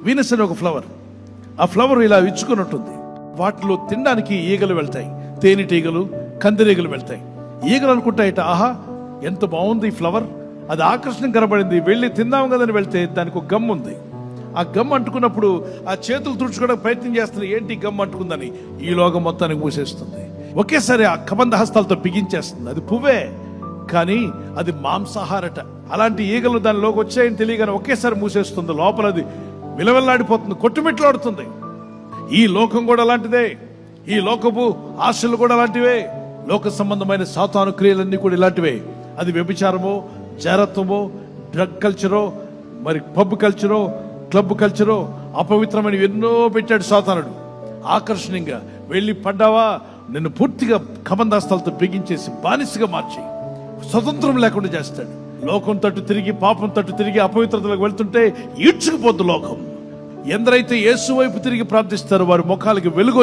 Venus అనే ఒక flower. ఆ ఫ్లవర్ ఇలా విచ్చుకొని ఉంటుంది. వాటిలో తినడానికి ఈగలు వెళ్తాయి, తేనెటీగలు, కందిరీగలు వెళ్తాయి. ఈగలు అనుకుంటాయట, ఆహా ఎంత బాగుంది ఈ ఫ్లవర్, అది ఆకర్షణ కనబడింది, వెళ్ళి తిందాం కదని వెళ్తే దానికి ఒక గమ్ ఉంది. ఆ గమ్ అంటుకున్నప్పుడు ఆ చేతులు తుడుచుకోవడానికి ప్రయత్నం చేస్తుంది, ఏంటి గమ్ అంటుకుందని. ఈ లోకం మొత్తానికి మూసేస్తుంది. ఒకేసారి ఆ కబంధ హస్తాలతో బిగించేస్తుంది. అది పువ్వే కానీ అది మాంసాహారట. అలాంటి ఈగలు దానిలోకి వచ్చాయని తెలియగానే ఒకేసారి మూసేస్తుంది. లోపల అది విలవెల్లాడిపోతుంది, కొట్టుమిట్లాడుతుంది. ఈ లోకం కూడా అలాంటిదే. ఈ లోకపు ఆశలు కూడా అలాంటివే. లోక సంబంధమైన సాతాను క్రియలన్నీ కూడా ఇలాంటివే. అది వ్యభిచారమో, జారత్వమో, డ్రగ్ కల్చరో, మరి పబ్ కల్చరో, క్లబ్ కల్చరో, అపవిత్రమైన ఎన్నో పెట్టాడు సాతానుడు. ఆకర్షణీయంగా వెళ్ళి పడ్డావా, నిన్ను పూర్తిగా కబంధాస్తాలతో బిగించేసి బానిసగా మార్చి స్వతంత్రం లేకుండా చేస్తాడు. లోకం తట్టు తిరిగి, పాపం తట్టు తిరిగి, అపవిత్రతలకు వెళ్తుంటే ఈడ్చుకుపోద్దు లోకం. ఎందరైతే యేసు వైపు తిరిగి ప్రార్థిస్తారో వారి ముఖాలకి వెలుగు